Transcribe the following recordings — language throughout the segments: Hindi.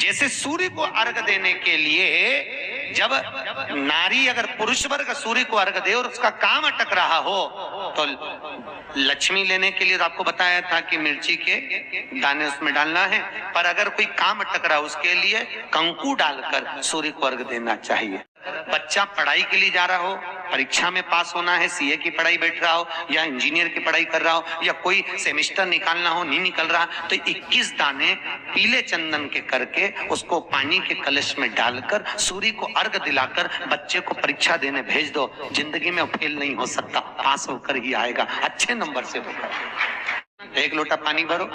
जैसे सूर्य को अर्घ देने के लिए जब नारी अगर पुरुष वर्ग सूर्य को अर्घ दे और उसका काम अटक रहा हो तो लक्ष्मी लेने के लिए तो आपको बताया था कि मिर्ची के दाने उसमें डालना है, पर अगर कोई काम अटक रहा उसके लिए कंकु डालकर सूर्य को अर्घ देना चाहिए। बच्चा पढ़ाई के लिए जा रहा हो, परीक्षा में पास होना है, सीए की पढ़ाई बैठ रहा हो या इंजीनियर की पढ़ाई कर रहा हो या कोई सेमेस्टर निकालना हो, नहीं निकल रहा, तो 21 दाने पीले चंदन के करके उसको पानी के कलश में डालकर सूर्य को अर्घ दिलाकर बच्चे को परीक्षा देने भेज दो। जिंदगी में फेल नहीं हो सकता, पास होकर ही आएगा, अच्छे नंबर से होकर। 1 लोटा पानी भरो,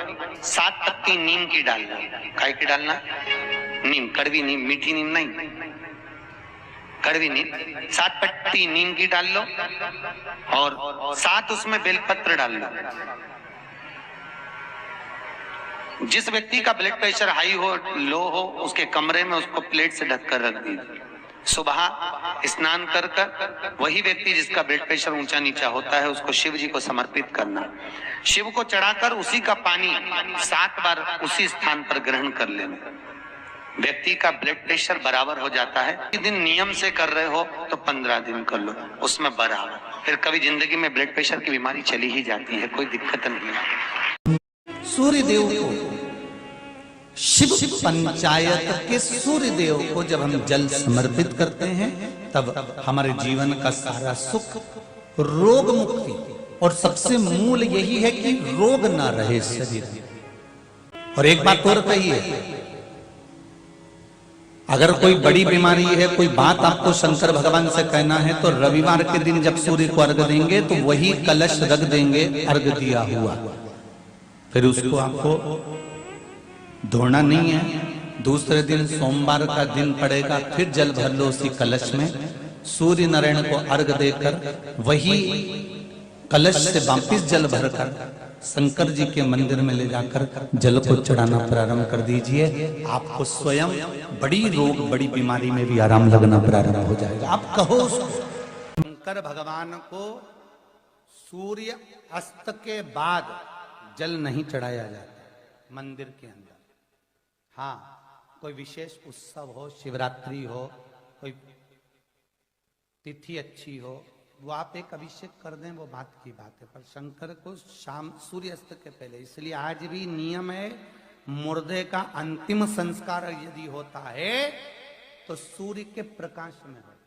7 पत्ती नीम की डालना। काय की डालना? नीम, कड़वी नीम, मीठी नीम नहीं, कड़वी नीम। 7 पत्ती नीम की डाल लो और 7 उसमें बेलपत्र डाल लो। जिस व्यक्ति का ब्लड प्रेशर हाई हो, लो हो, उसके कमरे में उसको प्लेट से ढककर रख दीजिए। सुबह स्नान कर कर वही व्यक्ति जिसका ब्लड प्रेशर ऊंचा नीचा होता है उसको शिव जी को समर्पित करना। शिव को चढ़ाकर उसी का पानी 7 बार उसी स्थान पर ग्रहण कर लेना। व्यक्ति का ब्लड प्रेशर बराबर हो जाता है। एक दिन नियम से कर रहे हो तो 15 दिन कर लो, उसमें बराबर, फिर कभी जिंदगी में ब्लड प्रेशर की बीमारी चली ही जाती है, कोई दिक्कत नहीं है। सूर्य देव को, शिव पंचायत के सूर्य देव को जब हम जल समर्पित करते हैं तब हमारे जीवन का सारा सुख, रोग मुक्ति, और सबसे मूल यही है कि रोग ना रहे शरीर में। और एक बात और कहिए, अगर कोई बड़ी बीमारी है, कोई बात आपको शंकर भगवान से कहना है तो रविवार के दिन जब सूर्य को अर्घ देंगे तो वही कलश रख देंगे अर्घ दिया हुआ, फिर उसको आपको धोना नहीं है। दूसरे दिन सोमवार का दिन पड़ेगा, फिर जल भर लो उसी कलश में, सूर्य नारायण को अर्घ देकर वही कलश से वापिस जल भरकर शंकर जी के मंदिर में ले जाकर जल को चढ़ाना प्रारंभ कर दीजिए। आपको स्वयं बड़ी रोग, बड़ी बीमारी में भी आराम लगना प्रारंभ हो जाएगा। आप कहो शंकर भगवान को सूर्य अस्त के बाद जल नहीं चढ़ाया जाता मंदिर के अंदर। हाँ, कोई विशेष उत्सव हो, शिवरात्रि हो, कोई तिथि अच्छी हो, वो आप एक अभिषेक कर दें, वो बात की बात है, पर शंकर को शाम सूर्यास्त के पहले। इसलिए आज भी नियम है, मुर्दे का अंतिम संस्कार यदि होता है तो सूर्य के प्रकाश में होता है।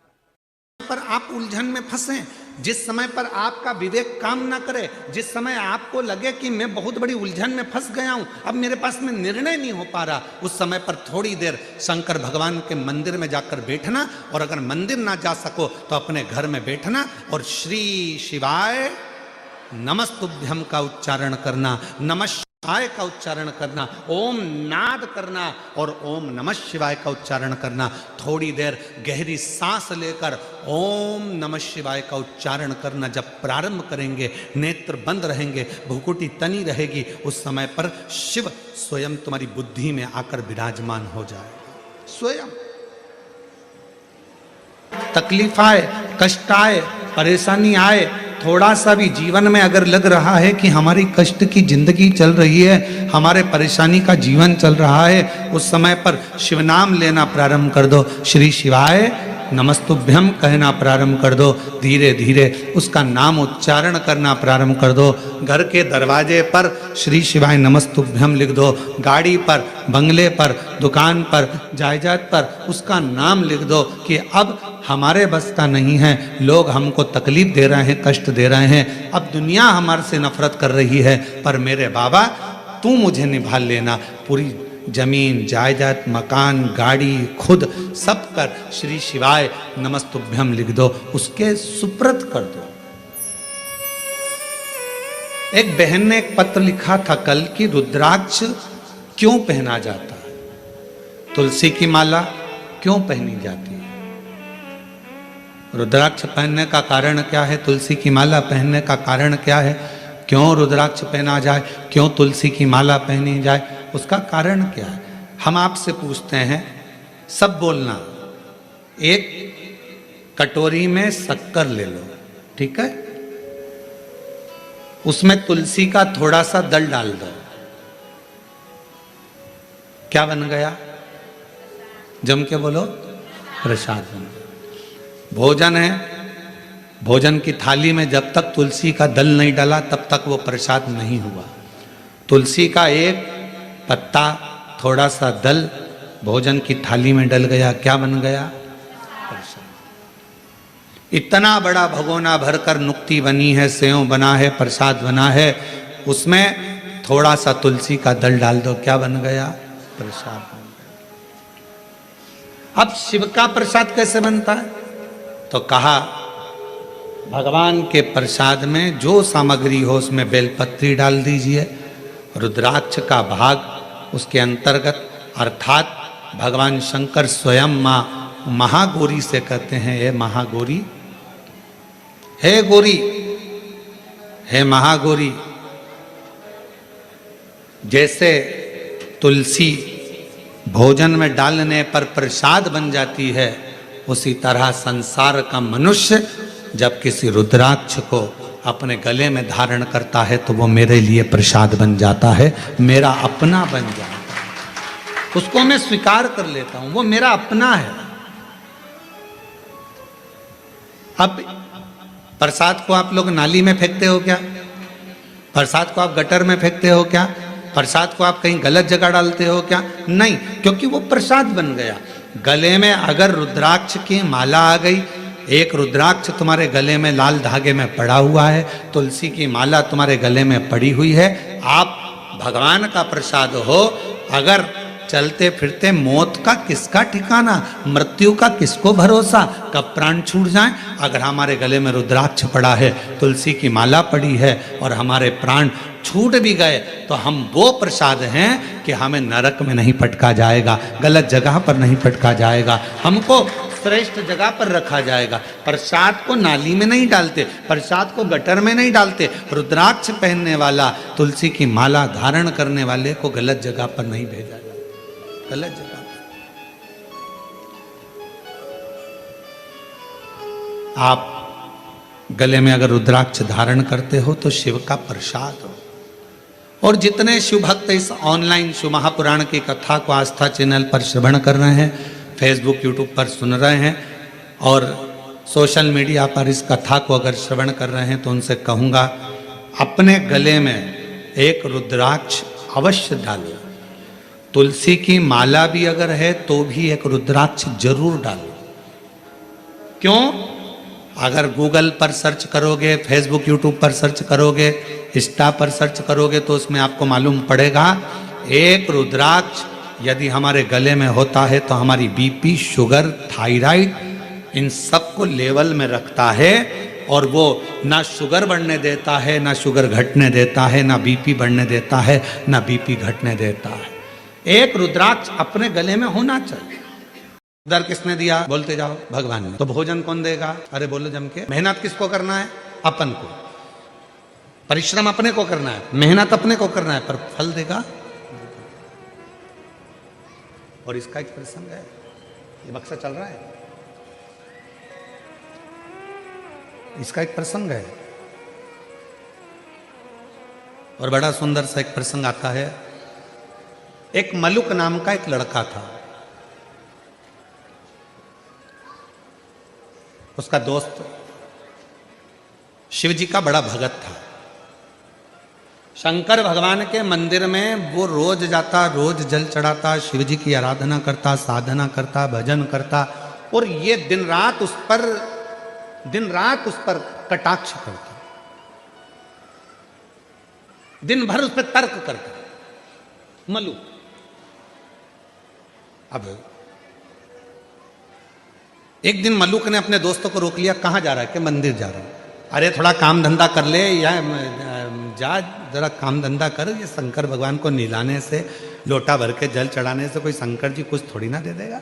पर आप उलझन में फंसे, जिस समय पर आपका विवेक काम ना करे, जिस समय आपको लगे कि मैं बहुत बड़ी उलझन में फंस गया हूं, अब मेरे पास में निर्णय नहीं हो पा रहा, उस समय पर थोड़ी देर शंकर भगवान के मंदिर में जाकर बैठना, और अगर मंदिर ना जा सको तो अपने घर में बैठना और श्री शिवाय नमस्तुभ्यम का उच्चारण करना, नमः शिवाय का उच्चारण करना, ओम नाद करना और ओम नमः शिवाय का उच्चारण करना। थोड़ी देर गहरी सांस लेकर ओम नमः शिवाय का उच्चारण करना जब प्रारंभ करेंगे, नेत्र बंद रहेंगे, भुकुटी तनी रहेगी, उस समय पर शिव स्वयं तुम्हारी बुद्धि में आकर विराजमान हो जाएगा। स्वयं तकलीफ आए, कष्ट आए, परेशानी आए, थोड़ा सा भी जीवन में अगर लग रहा है कि हमारी कष्ट की जिंदगी चल रही है, हमारे परेशानी का जीवन चल रहा है, उस समय पर शिव नाम लेना प्रारंभ कर दो। श्री शिवाय नमस्तुभ्यम कहना प्रारंभ कर दो। धीरे धीरे उसका नाम उच्चारण करना प्रारंभ कर दो। घर के दरवाजे पर श्री शिवाय नमस्तुभ्यम लिख दो। गाड़ी पर, बंगले पर, दुकान पर, जायदाद पर उसका नाम लिख दो कि अब हमारे बस का नहीं है, लोग हमको तकलीफ दे रहे हैं, कष्ट दे रहे हैं, अब दुनिया हमारे से नफरत कर रही है, पर मेरे बाबा तू मुझे निभा लेना। पूरी जमीन, जायदाद, मकान, गाड़ी, खुद सब कर श्री शिवाय नमस्तुभ्यम लिख दो, उसके सुप्रत कर दो। एक बहन ने एक पत्र लिखा था कल कि रुद्राक्ष क्यों पहना जाता है, तुलसी की माला क्यों पहनी जाती है, रुद्राक्ष पहनने का कारण क्या है, तुलसी की माला पहनने का कारण क्या है, क्यों रुद्राक्ष पहना जाए, क्यों तुलसी की माला पहनी जाए, उसका कारण क्या है। हम आपसे पूछते हैं, सब बोलना, एक कटोरी में शक्कर ले लो, ठीक है, उसमें तुलसी का थोड़ा सा दल डाल दो, क्या बन गया, जम के बोलो, प्रसाद बन गया। भोजन है, भोजन की थाली में जब तक तुलसी का दल नहीं डाला तब तक वो प्रसाद नहीं हुआ। तुलसी का एक पत्ता, थोड़ा सा दल भोजन की थाली में डल गया, क्या बन गया? प्रसाद। इतना बड़ा भगोना भरकर नुक्ति बनी है, सेव बना है, प्रसाद बना है, उसमें थोड़ा सा तुलसी का दल डाल दो, क्या बन गया? प्रसाद बन गया। अब शिव का प्रसाद कैसे बनता है? तो कहा भगवान के प्रसाद में जो सामग्री हो उसमें बेलपत्री डाल दीजिए, रुद्राक्ष का भाग उसके अंतर्गत, अर्थात भगवान शंकर स्वयं माँ महागौरी से कहते हैं, हे महागौरी, हे गौरी, हे महागौरी। जैसे तुलसी भोजन में डालने पर प्रसाद बन जाती है, उसी तरह संसार का मनुष्य जब किसी रुद्राक्ष को अपने गले में धारण करता है तो वो मेरे लिए प्रसाद बन जाता है, मेरा अपना बन जाता है। उसको मैं स्वीकार कर लेता हूं, वो मेरा अपना है। अब प्रसाद को आप लोग नाली में फेंकते हो क्या? प्रसाद को आप गटर में फेंकते हो क्या? प्रसाद को आप कहीं गलत जगह डालते हो क्या? नहीं, क्योंकि वो प्रसाद बन गया। गले में अगर रुद्राक्ष की माला आ गई, एक रुद्राक्ष तुम्हारे गले में लाल धागे में पड़ा हुआ है, तुलसी की माला तुम्हारे गले में पड़ी हुई है, आप भगवान का प्रसाद हो। अगर चलते फिरते मौत का किसका ठिकाना, मृत्यु का किसको भरोसा, कब प्राण छूट जाए। अगर हमारे गले में रुद्राक्ष पड़ा है, तुलसी की माला पड़ी है और हमारे प्राण छूट भी गए तो हम वो प्रसाद हैं कि हमें नरक में नहीं पटका जाएगा, गलत जगह पर नहीं पटका जाएगा, हमको श्रेष्ठ जगह पर रखा जाएगा। प्रसाद को नाली में नहीं डालते, प्रसाद को गटर में नहीं डालते। रुद्राक्ष पहनने वाला, तुलसी की माला धारण करने वाले को गलत जगह पर नहीं भेजा जाता, गलत जगह पर। आप गले में अगर रुद्राक्ष धारण करते हो तो शिव का प्रसाद हो। और जितने शिव भक्त इस ऑनलाइन शिव महापुराण की कथा को आस्था चैनल पर श्रवण कर रहे हैं, फेसबुक यूट्यूब पर सुन रहे हैं और सोशल मीडिया पर इस कथा को अगर श्रवण कर रहे हैं, तो उनसे कहूँगा अपने गले में एक रुद्राक्ष अवश्य डालो। तुलसी की माला भी अगर है तो भी एक रुद्राक्ष जरूर डालो। क्यों? अगर गूगल पर सर्च करोगे, फेसबुक यूट्यूब पर सर्च करोगे, इंस्टा पर सर्च करोगे तो उसमें आपको मालूम पड़ेगा एक रुद्राक्ष यदि हमारे गले में होता है तो हमारी बीपी, शुगर, थायराइड इन सब को लेवल में रखता है और वो ना शुगर बढ़ने देता है, ना शुगर घटने देता है, ना बीपी बढ़ने देता है, ना बीपी घटने देता है। एक रुद्राक्ष अपने गले में होना चाहिए। उधर किसने दिया? बोलते जाओ, भगवान ने। तो भोजन कौन देगा? अरे बोलो जम के। मेहनत किसको करना है? अपन को। परिश्रम अपने को करना है, मेहनत अपने को करना है, पर फल देगा। और इसका एक प्रसंग है, ये बक्सा चल रहा है, इसका एक प्रसंग है और बड़ा सुंदर सा एक प्रसंग आता है। एक मलुक नाम का एक लड़का था, उसका दोस्त शिव जी का बड़ा भगत था। शंकर भगवान के मंदिर में वो रोज जाता, रोज जल चढ़ाता, शिव जी की आराधना करता, साधना करता, भजन करता और ये दिन रात उस पर कटाक्ष करता, दिन भर उस पर तर्क करता मलुक। अब एक दिन मलुक ने अपने दोस्तों को रोक लिया, कहाँ जा रहा है? कि मंदिर जा रहा हूं। अरे थोड़ा काम धंधा कर ले, या जा जरा काम धंधा कर। ये शंकर भगवान को नहलाने से, लोटा भर के जल चढ़ाने से कोई शंकर जी कुछ थोड़ी ना दे देगा।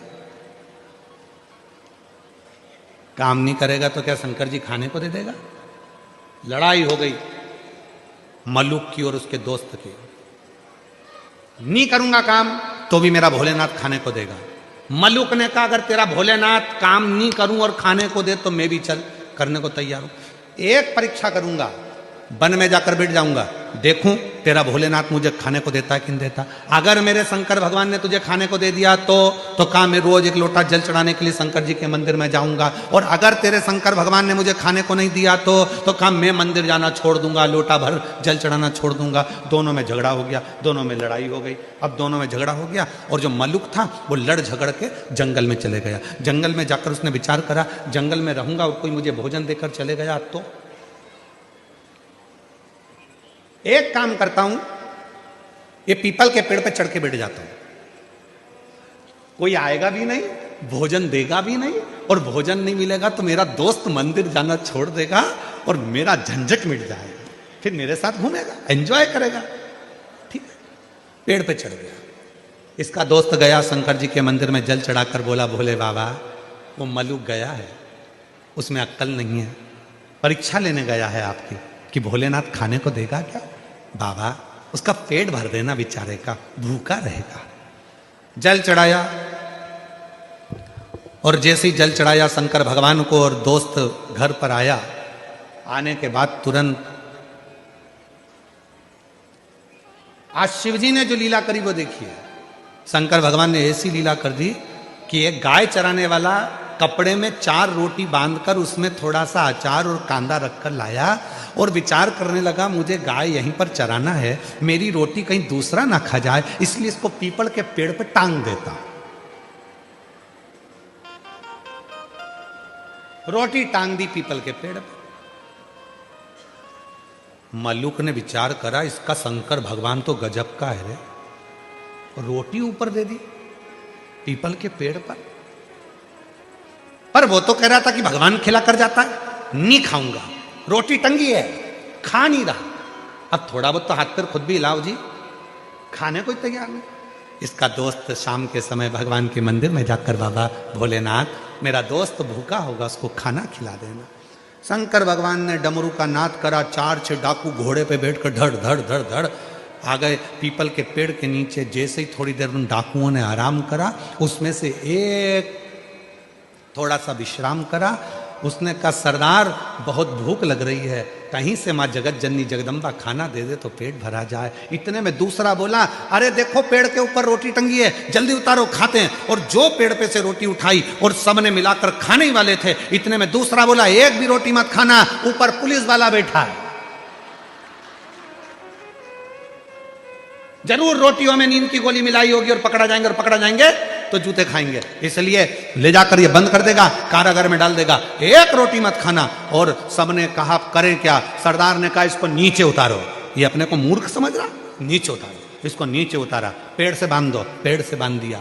काम नहीं करेगा तो क्या शंकर जी खाने को दे देगा? लड़ाई हो गई मलुक की और उसके दोस्त की। नहीं करूंगा काम तो भी मेरा भोलेनाथ खाने को देगा। मलुक ने कहा अगर तेरा भोलेनाथ काम नहीं करूं और खाने को दे तो मैं भी चल करने को तैयार हूं। एक परीक्षा करूंगा, वन में जाकर बैठ जाऊंगा, देखूं तेरा भोलेनाथ मुझे खाने को देता है कि नहीं देता। अगर मेरे शंकर भगवान ने तुझे खाने को दे दिया तो काम मैं रोज एक लोटा जल चढ़ाने के लिए शंकर जी के मंदिर में जाऊंगा, और अगर तेरे शंकर भगवान ने मुझे खाने को नहीं दिया तो काम मैं मंदिर जाना छोड़ दूंगा, लोटा भर जल चढ़ाना छोड़ दूंगा। दोनों में झगड़ा हो गया, दोनों में लड़ाई हो गई। अब दोनों में झगड़ा हो गया और जो मल्लुक था वो लड़ झगड़ के जंगल में चले गया। जंगल में जाकर उसने विचार करा, जंगल में रहूंगा और कोई मुझे भोजन देकर चले गया तो एक काम करता हूं, ये पीपल के पेड़ पे चढ़ के बैठ जाता हूं, कोई आएगा भी नहीं, भोजन देगा भी नहीं, और भोजन नहीं मिलेगा तो मेरा दोस्त मंदिर जाना छोड़ देगा और मेरा झंझट मिट जाएगा, फिर मेरे साथ घूमेगा, एंजॉय करेगा। ठीक है, पेड़ पे चढ़ गया। इसका दोस्त गया शंकर जी के मंदिर में जल चढ़ाकर बोला, भोले बाबा वो मलुक गया है, उसमें अक्ल नहीं है, परीक्षा लेने गया है आपकी कि भोलेनाथ खाने को देगा क्या। बाबा उसका पेट भर देना बेचारे का, भूखा रहेगा। जल चढ़ाया, और जैसे ही जल चढ़ाया शंकर भगवान को और दोस्त घर पर आया, आने के बाद तुरंत आज शिव जी ने जो लीला करी वो देखिए। शंकर भगवान ने ऐसी लीला कर दी कि एक गाय चराने वाला कपड़े में 4 रोटी बांधकर उसमें थोड़ा सा अचार और कांदा रखकर लाया और विचार करने लगा, मुझे गाय यहीं पर चराना है, मेरी रोटी कहीं दूसरा ना खा जाए, इसलिए इसको पीपल के पेड़ पर टांग देता। रोटी टांग दी पीपल के पेड़ पर। मल्लुक ने विचार करा, इसका शंकर भगवान तो गजब का है रे, रोटी ऊपर दे दी पीपल के पेड़ पर वो तो कह रहा था कि भगवान खिला कर जाता है, नहीं खाऊंगा, रोटी टंगी है, खा नहीं रहा। अब थोड़ा बहुत तो हाथ पर खुद भी हिलाओ जी, खाने को तैयार नहीं। इसका दोस्त शाम के समय भगवान के मंदिर में जाकर, बाबा भोलेनाथ मेरा दोस्त भूखा होगा, उसको खाना खिला देना। शंकर भगवान ने डमरू का नाद करा, 4-6 डाकू घोड़े पे बैठकर धड़ धड़ धड़ धड़ आ गए पीपल के पेड़ के नीचे। जैसे ही थोड़ी देर उन डाकुओं ने आराम करा, उसमें से एक थोड़ा सा विश्राम करा। उसने कहा, सरदार बहुत भूख लग रही है, कहीं से माँ जगत जननी जगदम्बा खाना दे दे तो पेट भरा जाए। इतने में दूसरा बोला, अरे देखो पेड़ के ऊपर रोटी टंगी है, जल्दी उतारो खाते हैं। और जो पेड़ पे से रोटी उठाई और सबने मिलाकर खाने ही वाले थे, इतने में दूसरा बोला, एक भी रोटी मत खाना, ऊपर पुलिस वाला बैठा है, जरूर रोटियों में नींद की गोली मिलाई होगी और पकड़ा जाएंगे तो जूते खाएंगे, इसलिए ले जाकर ये बंद कर देगा, कारागार में डाल देगा, एक रोटी मत खाना। और सबने कहा करें क्या? सरदार ने कहा, इसको नीचे उतारो। ये अपने को मूर्ख समझ रहा, नीचे उतारो, इसको नीचे उतारा, पेड़ से बांध दो, पेड़ से बांध दिया।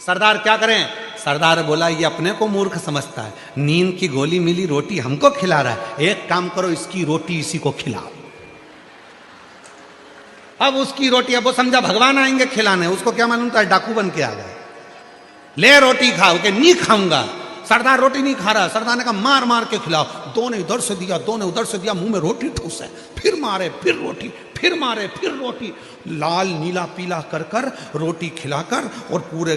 सरदार क्या करें? सरदार बोला, ये अपने को मूर्ख समझता है, नींद की गोली मिली, रोटी हमको खिला रहा है, एक काम करो, इसकी रोटी इसी को खिलाओ। अब उसकी रोटी, अब वो समझा भगवान आएंगे खिलाने, उसको क्या मालूम था डाकू बन के आ गए। ले रोटी खाओ, के नहीं खाऊंगा। सरदार रोटी नहीं खा रहा, सरदार ने कहा मार मार के खिलाओ। दो ने इधर से दिया, दो ने उधर से दिया, मुंह में रोटी ठूस है, फिर मारे, फिर रोटी, फिर मारे, फिर रोटी, लाल नीला पीला कर कर रोटी खिलाकर और पूरे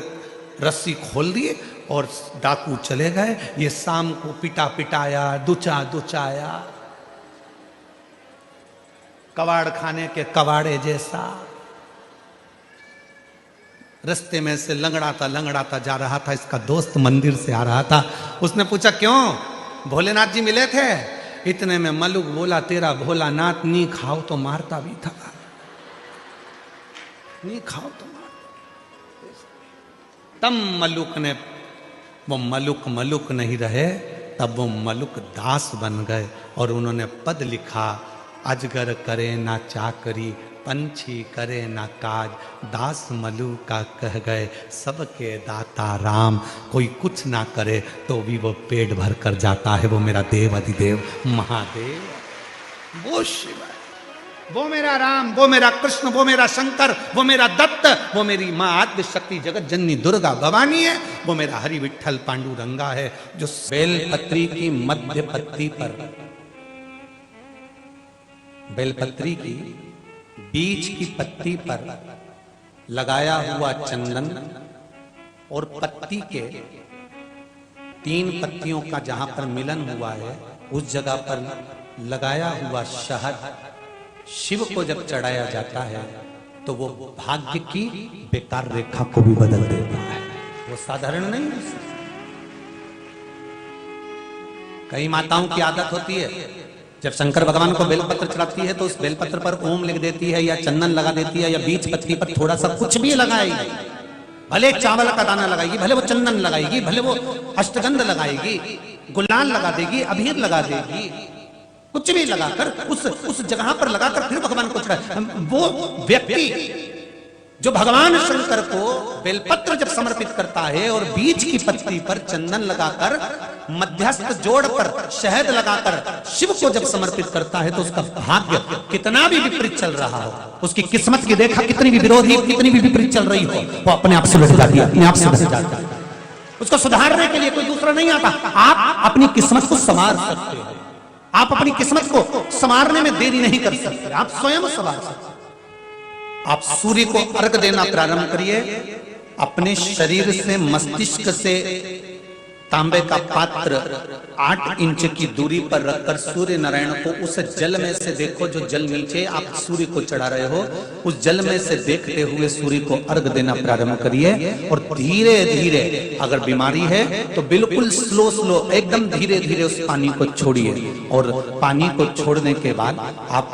रस्सी खोल दिए और डाकू चले गए। ये शाम को पिटा पिटाया, दुचा दुचाया, कबाड़ खाने के कबाड़े जैसा रास्ते में से लंगड़ाता जा रहा था। इसका दोस्त मंदिर से आ रहा था, उसने पूछा क्यों भोलेनाथ जी मिले थे? इतने में मल्लुक बोला, तेरा भोलानाथ नहीं खाओ तो मारता भी था, नहीं खाओ तो मारता। तब मल्लुक ने, वो मल्लुक नहीं रहे, तब वो मल्लुक दास बन गए और उन्होंने पद लिखा, अजगर करे ना चाकरी, पंछी करे ना काज, दास मलु का कह गए सबके दाता राम। कोई कुछ ना करे तो भी वो पेट भर कर जाता है, वो मेरा देव अधिदेव महादेव, वो शिव है, वो मेरा राम, वो मेरा कृष्ण, वो मेरा शंकर, वो मेरा दत्त, वो मेरी माँ आद्य शक्ति जगत जननी दुर्गा भवानी है, वो मेरा हरि विठल पांडुरंगा है, जो बेलपत्री की मध्य पत्ती पर, बेलपत्री की बीच की पत्ती पर लगाया हुआ चंदन और पत्ती के 3 पत्तियों का जहां पर मिलन हुआ है, उस जगह पर लगाया हुआ शहद शिव को जब चढ़ाया जाता है तो वो भाग्य की बेकार रेखा को भी बदल देता है। वो साधारण नहीं है। कई माताओं की आदत होती है, जब शंकर भगवान को बेलपत्र चढ़ाती है तो उस बेलपत्र पर ओम लिख देती है या चंदन लगा देती है या बीच पत्ती पर थोड़ा सा कुछ भी लगाएगी, भले चावल का दाना लगाएगी, भले वो चंदन लगाएगी, भले वो अष्टगंध लगाएगी, गुलाल लगा देगी, अबीर लगा देगी, कुछ भी लगाकर उस जगह पर लगाकर फिर भगवान को चढ़ाए। वो व्यक्ति जो भगवान शंकर को बेलपत्र जब समर्पित करता है और बीच की पत्ती पर चंदन लगाकर मध्यस्थ जोड़ पर शहद लगाकर शिव को जब समर्पित करता है तो उसका भाग्य कितना भी विपरीत चल रहा हो, उसकी किस्मत की रेखा कितनी भी विरोधी, कितनी भी विपरीत चल रही हो, वो अपने आप सुलझ जाती है, अपने आप सुलझ जाती है। उसको सुधारने के लिए कोई दूसरा नहीं आता। आप अपनी किस्मत को संवार सकते हो, आप अपनी किस्मत को संवारने में देरी नहीं कर सकते, आप स्वयं संवार सकते। आप सूर्य को अर्घ देना प्रारंभ करिए। अपने शरीर से मस्तिष्क से तांबे का पात्र 8 इंच की दूरी पर रखकर सूर्य नारायण को उस जल में से देखो, जो जल नीचे आप सूर्य को चढ़ा रहे हो, उस जल में से देखते हुए सूर्य को अर्घ देना प्रारंभ करिए। और धीरे धीरे, अगर बीमारी है तो बिल्कुल स्लो एकदम धीरे धीरे उस पानी को छोड़िए। और पानी को छोड़ने के बाद आप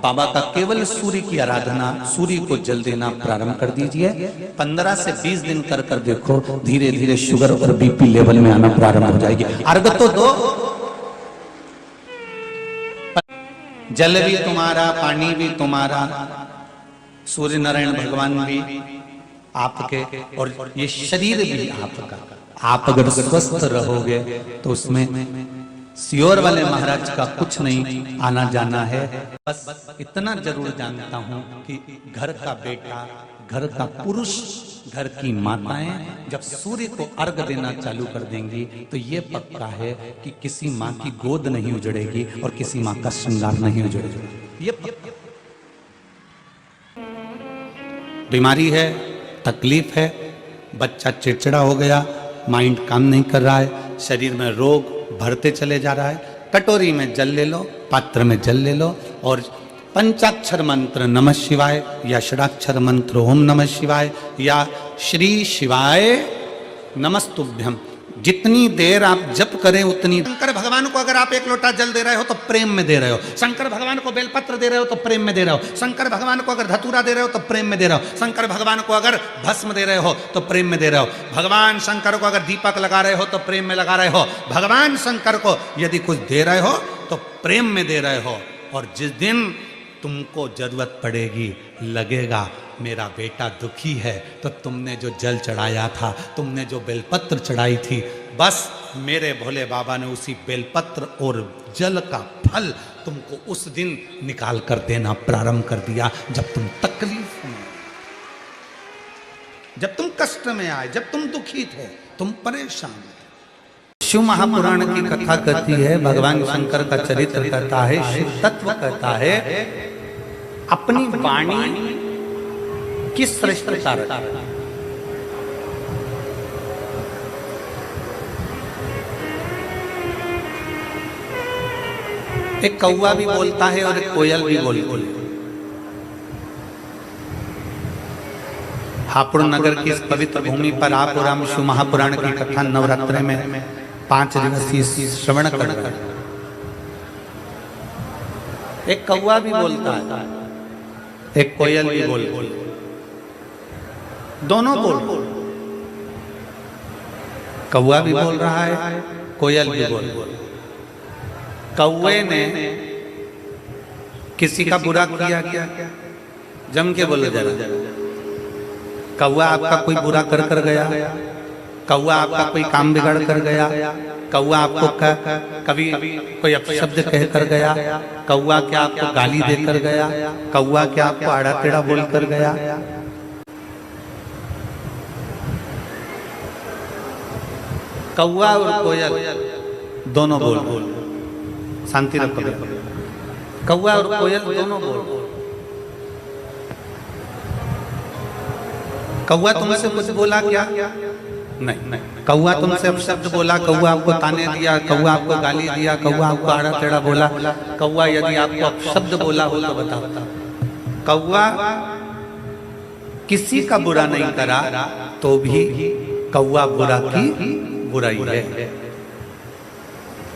बाबा का केवल सूर्य की आराधना, सूर्य को जल देना प्रारंभ कर दीजिए। 15 से 20 दिन कर कर देखो, धीरे धीरे शुगर और बीपी लेवल में आना प्रारंभ हो जाएगी। अर्घ तो दो, जल भी तुम्हारा, पानी भी तुम्हारा, सूर्य नारायण भगवान भी आपके, और ये शरीर भी आपका। आप अगर स्वस्थ रहोगे तो उसमें सियोर वाले महाराज का कुछ नहीं आना जाना है। बस इतना जरूर जानता हूं कि घर का बेटा, घर का पुरुष, घर की माताएं जब सूर्य को अर्घ देना चालू कर देंगी तो ये पक्का है कि किसी माँ की गोद नहीं उजड़ेगी और किसी माँ का श्रृंगार नहीं उजड़ेगा। ये बीमारी है, तकलीफ है, बच्चा चिड़चिड़ा हो गया, माइंड काम नहीं कर रहा है, शरीर में रोग भरते चले जा रहा है, कटोरी में जल ले लो, पात्र में जल ले लो और पंचाक्षर मंत्र नमः शिवाय या षडाक्षर मंत्र ओम नमः शिवाय या श्री शिवाय नमस्तुभ्यम, जितनी देर आप जप करें उतनी। शंकर भगवान को अगर आप 1 लोटा जल दे रहे हो तो प्रेम में दे रहे हो, शंकर भगवान को बेलपत्र दे रहे हो तो प्रेम में दे रहे हो, शंकर भगवान को अगर धतूरा दे रहे हो तो प्रेम में दे रहे हो, शंकर भगवान को अगर भस्म दे रहे हो तो प्रेम में दे रहे हो, भगवान शंकर को अगर दीपक लगा रहे हो तो प्रेम में लगा रहे हो, भगवान शंकर को यदि कुछ दे रहे हो तो प्रेम में दे रहे हो। और जिस दिन तुमको जरूरत पड़ेगी, लगेगा मेरा बेटा दुखी है, तो तुमने जो जल चढ़ाया था, तुमने जो बेलपत्र चढ़ाई थी, बस मेरे भोले बाबा ने उसी बेलपत्र और जल का फल तुमको उस दिन निकाल कर देना प्रारंभ कर दिया। जब तुम तकलीफ में, जब तुम कष्ट में आए, जब तुम दुखी थे, तुम परेशान थे। शिव महापुराण की कथा कहती है, भगवान शंकर का चरित्र कहता है, शिव तत्व कहता है, अपनी वाणी की श्रेष्ठता रखता है। एक कौवा भी बोलता है और एक कोयल भी बोलती है। हापुड़ नगर की इस पवित्र भूमि पर आप और राम शिव महापुराण की कथा नवरात्र में 5 दिवसीय श्रवण कर। एक कौवा भी बोलता है, एक कोयल भी बोलती है, दोनों बोल, कौवा भी बोल रहा है, कोयल भी बोल रहा है। कौवे ने किसी का बुरा किया क्या? जम के बोलो जरा। कौवा आपका कोई बुरा कर कर गया? कौवा आपका कोई काम बिगाड़ कर गया? कौवा आपको कभी कोई अपशब्द कह कर गया? कौवा क्या आपको गाली दे कर गया? कौवा क्या आपको आड़ा टेढ़ा बोल कर गया? कौवा और कोयल दोनों बोल, शांति रखो। कौवा और कोयल दोनों बोल। कौवा तुमसे कुछ बोला क्या? नहीं। कौआ तुमसे अपशब्द बोला, कौआ आपको ताने दिया, कौआ आपको गाली दिया, कौआ आपको आड़ा टेढ़ा बोला, कौआ यदि आपको अपशब्द बोला हो तो बताओ। कौआ किसी का बुरा नहीं करा तो भी कौआ बुरा की बुराई है।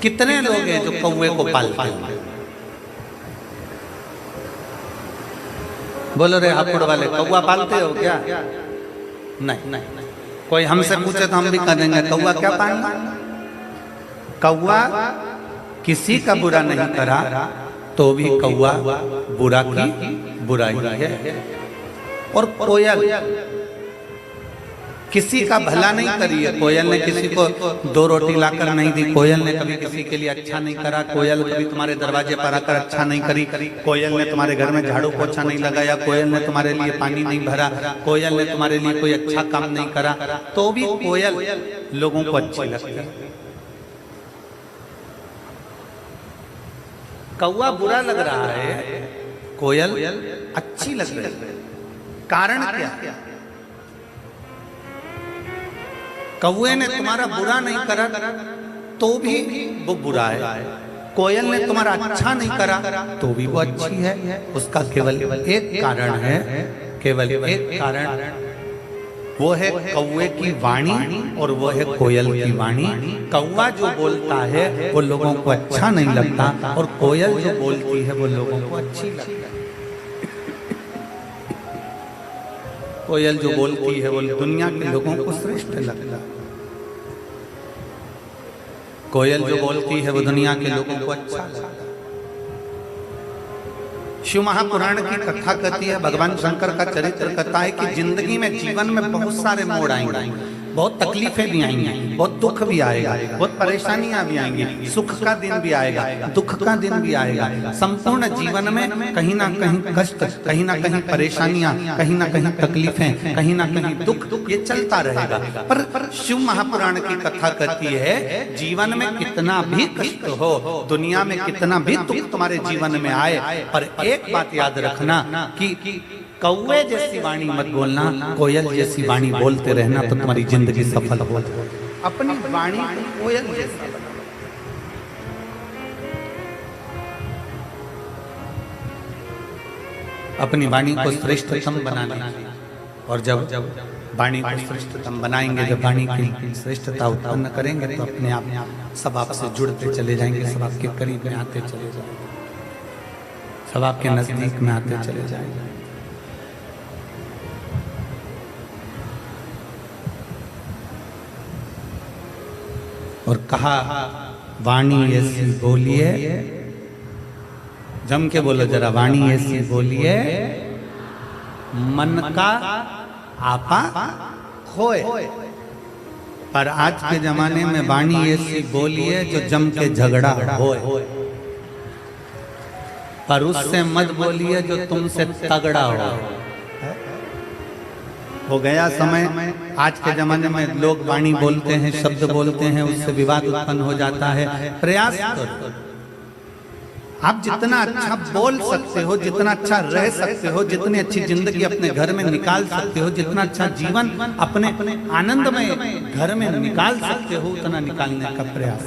कितने लोग हैं जो कौए को पालते हैं? बोलो रे हापुड़ वाले, कौआ पालते हो क्या? नहीं। कोई हमसे पूछे तो हम भी कह देंगे कौआ क्या पालना। कौआ किसी का बुरा नहीं करा तो भी कौआ बुरा की बुराई है। और कोयल किसी का भला नहीं करी है। कोयल ने किसी को 2 रोटी लाकर नहीं दी, कोयल ने कभी किसी के लिए अच्छा नहीं करा, कोयल कभी तुम्हारे दरवाजे पर आकर अच्छा नहीं करी, कोयल ने तुम्हारे घर में झाड़ू पोछा नहीं लगाया, कोयल ने तुम्हारे लिए पानी नहीं भरा, कोयल ने तुम्हारे लिए कोई अच्छा काम नहीं करा, तो भी कोयल लोगों को अच्छी लगती है। कौआ बुरा लग रहा है, कोयल अच्छी लग रही है। कारण क्या? कौए ने तुम्हारा बुरा नहीं करा तो भी वो बुरा है, कोयल ने तुम्हारा अच्छा नहीं करा तो भी वो अच्छी है। उसका केवल एक कारण है, केवल एक कारण, वो है कौए की वाणी और वो है कोयल की वाणी। कौआ जो बोलता है वो लोगों को अच्छा नहीं लगता और कोयल जो बोलती है वो लोगों को अच्छी लगती है। कोयल जो बोलती है वो दुनिया के लोगों को श्रेष्ठ लगता है। कोयल जो बोलती है वो दुनिया के लोगों को अच्छा लगता है। शिव महापुराण की कथा कहती है, भगवान शंकर का चरित्र कहता है कि जिंदगी में, जीवन में बहुत सारे मोड़ आएंगे, बहुत तकलीफें भी आएंगी, बहुत दुख भी आएगा, बहुत परेशानियां भी आएंगी, सुख का दिन भी आएगा, दुख का दिन भी आएगा। संपूर्ण जीवन में कहीं ना कहीं कष्ट, कहीं ना कहीं परेशानियां, कहीं ना कहीं तकलीफें, कहीं ना कहीं दुख, ये चलता रहेगा। पर शिव महापुराण की कथा कहती है, जीवन में कितना भी कष्ट हो, दुनिया में कितना भी दुख तुम्हारे जीवन में आए, पर एक बात याद रखना कि कौवे जैसी वाणी मत बोलना, कोयल जैसी वाणी बोलते रहना तो तुम्हारी जिंदगी सफल हो। अपनी वाणी कोयल जैसी, अपनी वाणी को श्रेष्ठतम बनाना। और जब वाणी को श्रेष्ठतम बनाएंगे, जब वाणी की श्रेष्ठता उत्पन्न करेंगे तो अपने आप सब आपसे जुड़ते चले जाएंगे, सब आपके करीब में आते चले जाएंगे, सब आपके नजदीक में आते चले जाएंगे। और कहा वाणी ऐसी बोलिए, जम के बोलो जरा, वाणी ऐसी बोलिए मन का आपा खोए। पर आज के जमाने में वाणी ऐसी बोलिए जो जम के झगड़ा होए, पर उससे मत बोलिए जो तुमसे तगड़ा हो गया समय। आज के जमाने में लोग वाणी बोलते हैं, शब्द बोलते हैं, उससे विवाद उत्पन्न हो जाता है। प्रयास करो, आप जितना अच्छा बोल सकते हो, जितना अच्छा रह सकते हो, जितनी अच्छी जिंदगी अपने घर में निकाल सकते हो, जितना अच्छा जीवन अपने आनंदमय घर में निकाल सकते हो, उतना निकालने का प्रयास।